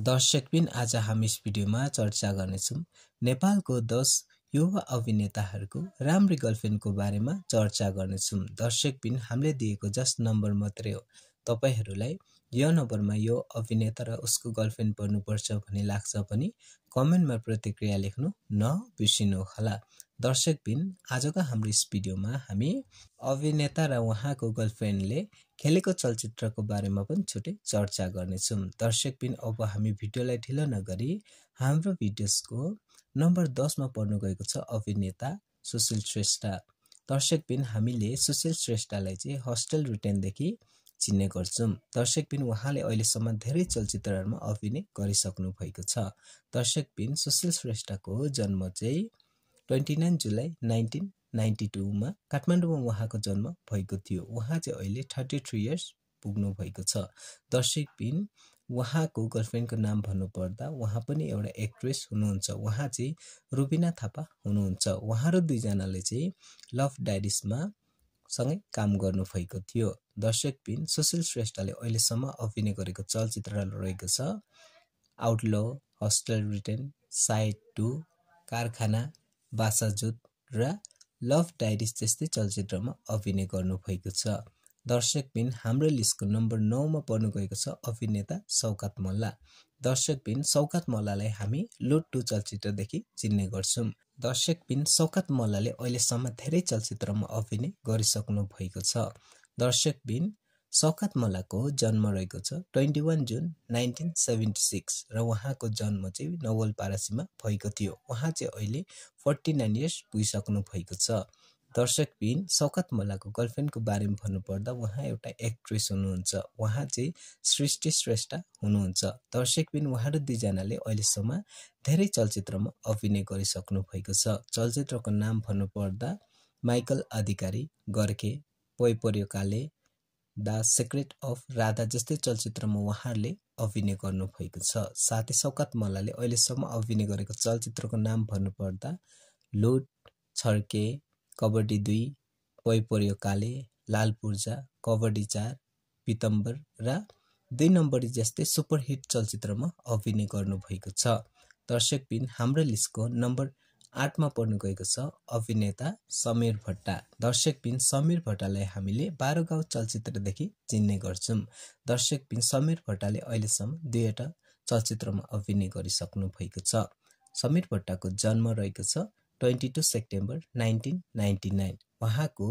दर्शकबिन आज हामी यस भिडियोमा चर्चा गर्नेछौँ नेपालको 10 युवा अभिनेताहरूको राम्री गर्लफ्रेन्डको बारेमा चर्चा गर्नेछौँ। दर्शकबिन हामीले दिएको जस्ट नम्बर मात्रै हो। तपाईहरुलाई यो नम्बरमा यो अभिनेता र उसको गर्लफ्रेन्ड पर्नुपर्छ भन्ने लाग्छ भने कमेन्टमा प्रतिक्रिया लेख्नु नबिर्सिनु होला। दर्शकबिन आजको हाम्रो यस भिडियोमा हामी अभिनेता र उहाँको गर्लफ्रेन्डले खेलेको चलचित्रको बारेमा पनि छुट्टै चर्चा गर्नेछौँ। दर्शकबिन अब हामी भिडियोलाई ढिलो नगरी हाम्रो भिडियोसको नम्बर 10 मा पर्न गएको छ अभिनेता सुशील श्रेष्ठ। दर्शकबिन हामीले सुशील श्रेष्ठलाई चाहिँ हस्टेल रिटर्नदेखि चिन्ने गर्छौं। दर्शकबिन उहाँले अहिलेसम्म धेरै चलचित्रहरूमा अभिनय गरिसक्नु भएको छ। दर्शकबिन सुशील श्रेष्ठको जन्म चाहिँ 29 जुलाई 1992 मा काठमाडौँमा उहाँको जन्म भएको थियो। उहाँ चाहिँ अहिले 33 इयर्स पुग्नु भएको छ। दर्शकबिन उहाँको गर्लफ्रेन्डको नाम भन्नुपर्दा उहाँ पनि एउटा एक्ट्रेस हुनुहुन्छ। उहाँ चाहिँ रुबिना थापा हुनुहुन्छ। उहाँहरू दुईजनाले चाहिँ लभ डायरीजमा सँगै काम गर्नु भएको थियो। दर्शकबिन सुशील श्रेष्ठले अहिलेसम्म अभिनय गरेको चलचित्रहरू रहेको छ आउटलो, हस्टेल रिटर्न, साइड 2, कारखाना, बासाजुद र लभ डायरीज जस्तै चलचित्रमा अभिनय गर्नु भएको छ। दर्शकबिन हाम्रो लिस्टको नम्बर 9 मा पर्न गएको छ अभिनेता शौकत मल्ल। दर्शकबिन शौकत मल्ललाई हामी लुट 2 चलचित्रदेखि चिन्ने गर्छौं। दर्शकबिन शौकत मल्लले अहिलेसम्म धेरै चलचित्रमा अभिनय गरिसक्नु भएको छ। दर्शकबिन शौकत मल्लको जन्म रहेको छ 21 जुन 1976 र उहाँको जन्म चाहिँ नवलपरासीमा भएको थियो। उहाँ चाहिँ अहिले 49 इयर्स पुगिसक्नु भएको छ। दर्शकबिन शौकत मल्लको गर्लफ्रेन्डको बारेमा भन्नुपर्दा उहाँ एउटा एक्ट्रेस हुनुहुन्छ। उहाँ चाहिँ सृष्टि श्रेष्ठ हुनुहुन्छ। दर्शकबिन उहाँहरू दुईजनाले अहिलेसम्म धेरै चलचित्रमा अभिनय गरिसक्नु भएको छ। चलचित्रको नाम भन्नुपर्दा माइकल अधिकारी, गर्के, पोइ पर्यो काले, द सिक्रेट अफ राधा जस्तै चलचित्रमा उहाँहरूले अभिनय गर्नु भएको छ। साथै शौकत मल्लले अहिलेसम्म अभिनय गरेको चलचित्रको नाम भन्नुपर्दा लुट, छड्के, कबड्डी 2, पोइ पर्यो काले, लाल पूर्जा, कबड्डी 4, पितम्बर र 2 नम्बरी जस्तै सुपरहिट चलचित्रमा अभिनय गर्नु भएको छ। दर्शकबिन हाम्रो लिस्टको नम्बर 8 मा पर्न गएको छ अभिनेता समीर भट्ट। दर्शकबिन समीर भट्टलाई हामीले 12 गाउँ चलचित्रदेखि चिन्ने गर्छौं। दर्शकबिन समीर भट्टले अहिलेसम्म 2 वटा चलचित्रमा अभिनय गरिसक्नु भएको छ। समीर भट्टको जन्म रहेको छ 22 सेप्टेम्बर 1999। उहाँको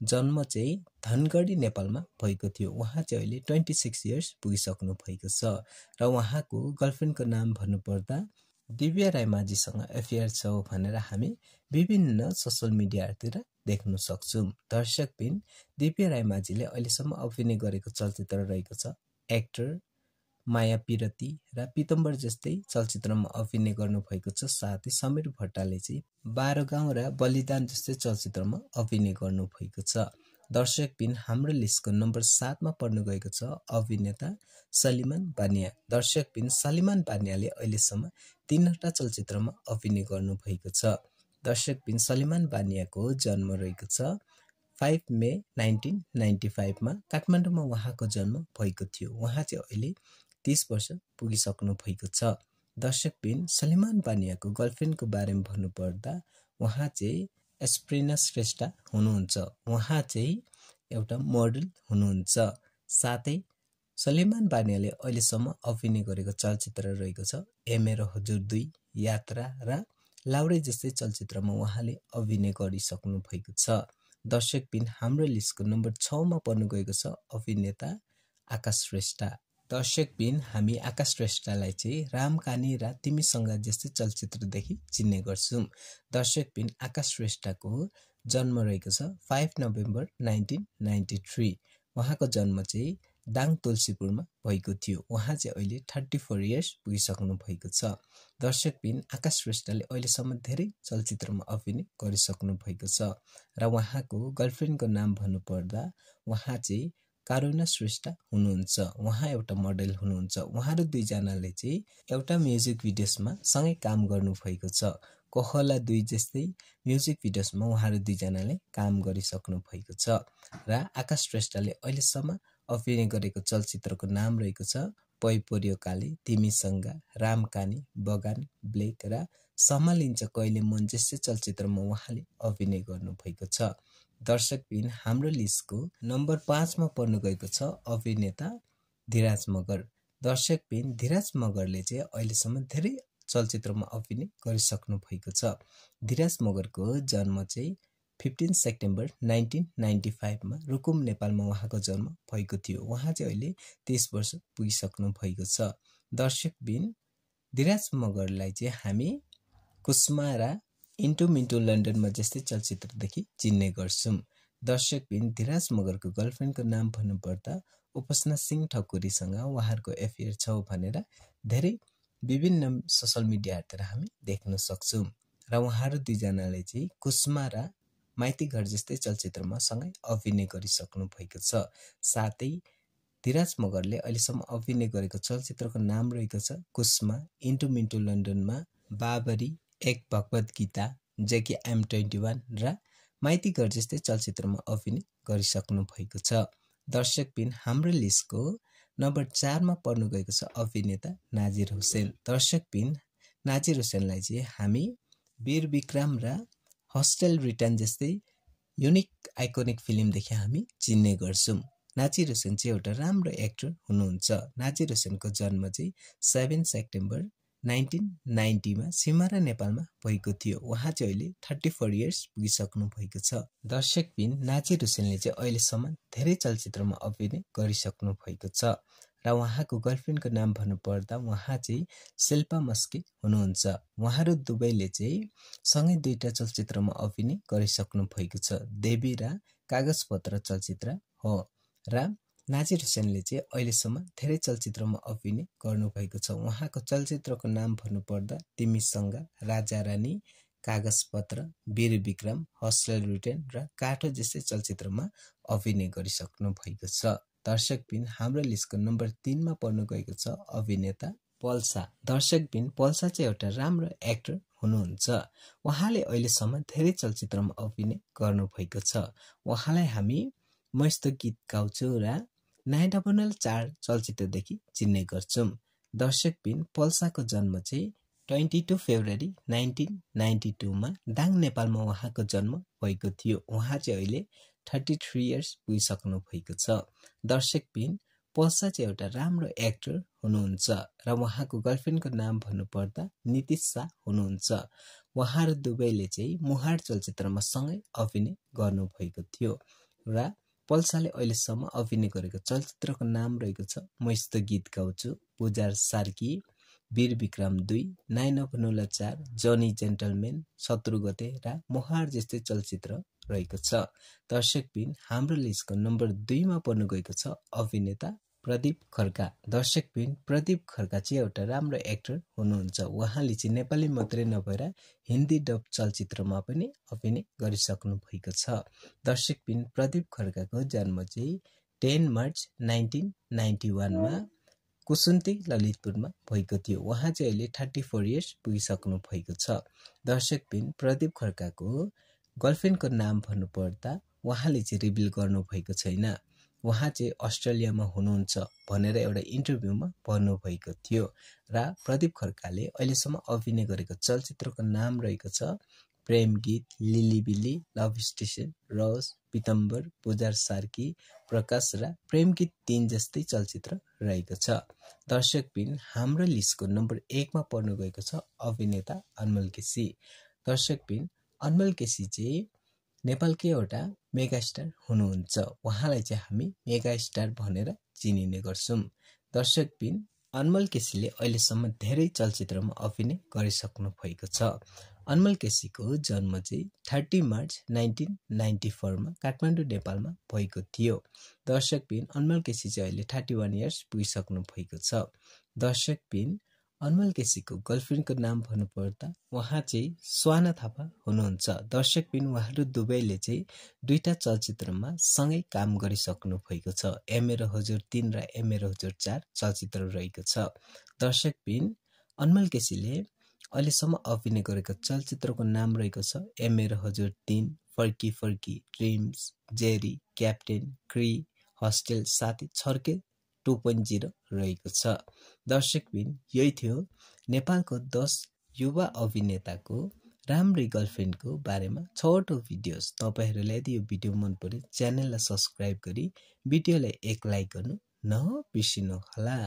जन्म चाहिँ धनगढी नेपालमा भएको थियो। उहाँ चाहिँ अहिले 26 इयर्स पुगिसक्नु भएको छ र उहाँको गर्लफ्रेन्डको नाम भन्नुपर्दा दिव्या रायमाझीसँग एफेयर छ भनेर हामी विभिन्न सोशल मिडियातिर देख्न सक्छौं। दर्शकबिन दिव्या रायमाझीले अहिलेसम्म अभिनय गरेको चलचित्र रहेको छ एक्टर, माया पिरती र पितम्बर जस्तै चलचित्रमा अभिनय गर्नु भएको छ। साथै समीर भट्टले चाहिँ 12 गाउँ र बलिदान जस्तै चलचित्रमा अभिनय गर्नु भएको छ। दर्शकबिन हाम्रो लिस्टको नम्बर 7 मा पर्न गएको छ अभिनेता सलिमान बानिया। दर्शकबिन सलिमान बानियाले अहिलेसम्म 3 वटा चलचित्रमा अभिनय गर्नु भएको छ। दर्शकबिन सलिमान बानियाको जन्म रहेको छ 5 मे 1995 मा काठमाडौँमा उहाँको जन्म भएको थियो। उहाँ चाहिँ अहिले 30 वर्ष पुगिसक्नु भएको छ। दर्शकबिन सलिमान बानियाको गर्लफ्रेन्डको बारेमा भन्नुपर्दा उहाँ चाहिँ एस्प्रिना श्रेष्ठ हुनुहुन्छ। उहाँ चाहिँ एउटा मोडल हुनुहुन्छ। साथै सलिमान बानियाले अहिलेसम्म अभिनय गरेको चलचित्र रहेको छ ए मेरो हजुर 2, यात्रा र लाउरे जस्तै चलचित्रमा उहाँले अभिनय गरिसक्नु भएको छ। दर्शकबिन हाम्रो लिस्टको नम्बर 6 मा पर्न गएको छ अभिनेता आकाश श्रेष्ठ। दर्शकबिन हामी आकाश श्रेष्ठलाई चाहिँ रामकानी र तिमीसँग जस्तै चलचित्रदेखि चिन्ने गर्छौं। दर्शकबिन आकाश श्रेष्ठको जन्म रहेको छ 5 नोभेम्बर 1993। उहाँको जन्म चाहिँ दाङ तुलसीपुरमा भएको थियो। उहाँ चाहिँ अहिले 34 इयर्स पुगिसक्नु भएको छ। दर्शकबिन आकाश श्रेष्ठले अहिलेसम्म धेरै चलचित्रमा अभिनय गरिसक्नु भएको छ र उहाँको गर्लफ्रेन्डको नाम भन्नुपर्दा उहाँ चाहिँ कारुणा श्रेष्ठ हुनुहुन्छ। उहाँ एउटा मोडल हुनुहुन्छ। उहाँहरू दुईजनाले चाहिँ एउटा म्युजिक भिडियोसमा सँगै काम गर्नु भएको छ। कोहला 2 जस्तै म्युजिक भिडियोसमा उहाँहरू दुईजनाले काम गरिसक्नु भएको छ र आकाश श्रेष्ठले अहिलेसम्म अभिनय गरेको चलचित्रको नाम रहेको छ पैपोरियो काले, तिमीसँग, रामकानी, बगान, ब्लेक र सम्हालिन्छ कहिले मन जस्तै चलचित्रमा उहाँले अभिनय गर्नुभएको छ। दर्शकबिन हाम्रो लिस्टको नम्बर 5 मा पर्न गएको छ अभिनेता धीराज मगर। दर्शकबिन धीराज मगरले चाहिँ अहिलेसम्म धेरै चलचित्रमा अभिनय गरिसक्नु भएको छ। धीराज मगरको जन्म चाहिँ 15 सेप्टेम्बर 1995 मा रुकुम नेपालमा उहाँको जन्म भएको थियो। उहाँ चाहिँ अहिले 30 वर्ष पुगिसक्नु भएको छ। दर्शकबिन धीराज मगरलाई चाहिँ हामी कुसुमा र इन्टु मिन्टु लन्डनमा जस्तै चलचित्रदेखि चिन्ने गर्छौं। दर्शकबिन धीराज मगरको गर्लफ्रेन्डको नाम भन्नुपर्दा उपासना सिंह ठकुरीसँग उहाँहरूको एफेयर छ भनेर धेरै विभिन्न सोशल मिडियाहरूतिर हामी देख्न सक्छौं र उहाँहरू दुईजनाले चाहिँ कुसुमा र माइती घर जस्तै चलचित्रमा सँगै अभिनय गरिसक्नु भएको छ। साथै धीराज मगरले अहिलेसम्म अभिनय गरेको चलचित्रको नाम रहेको छ कुसुमा, इन्टु मिन्टु लन्डनमा, बाबरी, एक भगवत गीता, जेकी M21 र माइती घर जस्तै चलचित्रमा अभिनय गरिसक्नु भएको छ। दर्शकबिन हाम्रो लिस्टको नम्बर 4 मा पर्न गएको छ अभिनेता नाजिर हुसैन। दर्शकबिन नाजिर हुसैनलाई चाहिँ हामी वीर विक्रम र हस्टेल रिटर्न जस्तै युनिक आइकोनिक फिल्मदेखि हामी चिन्ने गर्छौं। नाजिर हुसैन चाहिँ एउटा राम्रो एक्टर हुनुहुन्छ। नाजिर हुसैनको जन्म चाहिँ 7 सेप्टेम्बर 1990 मा सिमारा नेपालमा भएको थियो। उहाँ चाहिँ अहिले 34 इयर्स पुगिसक्नु भएको छ। दर्शकबिन नाजिर हुसैनले चाहिँ अहिलेसम्म धेरै चलचित्रमा अभिनय गरिसक्नु भएको छ र उहाँको गर्लफ्रेन्डको नाम भन्नुपर्दा उहाँ चाहिँ शिल्पा मस्के हुनुहुन्छ। उहाँहरू दुवैले चाहिँ सँगै दुईटा चलचित्रमा अभिनय गरिसक्नु भएको छ। देवी र कागजपत्र चलचित्र हो र नाजिर हुसैनले चाहिँ अहिलेसम्म धेरै चलचित्रमा अभिनय गर्नुभएको छ। उहाँको चलचित्रको नाम भन्नुपर्दा तिमीसँग, राजा रानी, कागजपत्र, वीर विक्रम, हस्टेल रिटर्न र काठो जस्तै चलचित्रमा अभिनय गरिसक्नु भएको छ। दर्शकबिन हाम्रो लिस्टको नम्बर 3 मा पर्न गएको छ अभिनेता पल्सा। दर्शकबिन पल्सा चाहिँ एउटा राम्रो एक्टर हुनुहुन्छ। उहाँले अहिलेसम्म धेरै चलचित्रमा अभिनय गर्नुभएको छ। उहाँलाई हामी म यस्तो गीत गाउँछु र नायडा बनल 4 चलचित्रदेखि चिन्ने गर्छौं। दर्शकबिन पल्साको जन्म चाहिँ 22 फेब्रुअरी 1992 मा दाङ नेपालमा उहाँको जन्म भएको थियो। उहाँ चाहिँ अहिले 33 इयर्स पुगिसक्नु भएको छ। दर्शकबिन पल्सा चाहिँ एउटा राम्रो एक्टर हुनुहुन्छ र उहाँको गर्लफ्रेन्डको नाम भन्नुपर्दा नितिशा हुनुहुन्छ। उहाँहरू दुवैले चाहिँ मुहार चलचित्रमा सँगै अभिनय गर्नुभएको थियो र पल्साले अहिलेसम्म अभिनय गरेको चलचित्रको नाम रहेको छ म यस्तो गीत गाउँछु, पुजार सार्की, वीर विक्रम 2, नाइन अफ नुला 4, जनी जेन्टलमेन, शत्रु गते र मुहार जस्तै चलचित्र रहेको छ। दर्शकबिन हाम्रो लिस्टको नम्बर 2 मा पर्न गएको छ अभिनेता प्रदीप खड्का। दर्शकबिन प्रदीप खड्का चाहिँ एउटा राम्रो एक्टर हुनुहुन्छ। उहाँले चाहिँ नेपाली मात्रै नभएर हिन्दी डब चलचित्रमा पनि अभिनय गरिसक्नु भएको छ। दर्शकबिन प्रदीप खड्काको जन्म चाहिँ 10 मार्च 1991 मा कुसुन्ती ललितपुरमा भएको थियो। उहाँ चाहिँ अहिले 34 इयर्स पुगिसक्नु भएको छ। दर्शकबिन प्रदीप खड्काको गर्लफ्रेन्डको नाम भन्नुपर्दा उहाँले चाहिँ रिभिल गर्नु भएको छैन। उहाँ चाहिँ अस्ट्रेलियामा हुनुहुन्छ भनेर एउटा इन्टरभ्यूमा भन्नुभएको थियो र प्रदीप खड्काले अहिलेसम्म अभिनय गरेको चलचित्रको नाम रहेको छ प्रेम गीत, लिली बिली, लभ स्टेसन, रस, पितम्बर, पुजार सार्की, प्रकाश र प्रेम गीत 3 जस्तै चलचित्र रहेको छ। दर्शकबिन हाम्रो लिस्टको नम्बर 1 मा पर्न गएको छ अभिनेता अनमोल केसी। दर्शकबिन अनमोल केसी चाहिँ नेपालकै एउटा मेगा स्टार हुनुहुन्छ। उहाँलाई चाहिँ हामी मेगा स्टार भनेर चिनिने गर्छौं। दर्शकबिन अनमोल केसीले अहिलेसम्म धेरै चलचित्रमा अभिनय गरिसक्नु भएको छ। अनमोल केसीको जन्म चाहिँ 30 मार्च 1994 मा काठमाडौँ नेपालमा भएको थियो। दर्शकबिन अनमोल केसी चाहिँ अहिले 31 इयर्स पुगिसक्नु भएको छ। दर्शकबिन अनमोल केसीको गर्लफ्रेन्डको नाम भन्नुपर्दा उहाँ चाहिँ स्वाना थापा हुनुहुन्छ। दर्शकबिन उहाँहरू दुवैले चाहिँ दुईटा चलचित्रमा सँगै काम गरिसक्नु भएको छ। ए मेरो हजुर 3 र ए मेरो हजुर 4 चलचित्र रहेको छ। दर्शकबिन अनमोल केसीले अहिलेसम्म अभिनय गरेको चलचित्रको नाम रहेको छ ए मेरो हजुर 3, फर्की फर्की, ड्रिम्स, जेरी, क्याप्टेन, क्री, हस्टेल, साथै छर्के 2.0 रहेको छ। दर्शकबिन, यही थियो नेपालको 10 युवा अभिनेताको राम्री गर्लफ्रेन्डको बारेमा छोटो भिडियोस। तपाईहरुलाई यदि यो भिडियो मन पर्यो च्यानललाई सब्स्क्राइब गरी भिडियोलाई एक लाइक गर्नु नबिर्सिनु होला।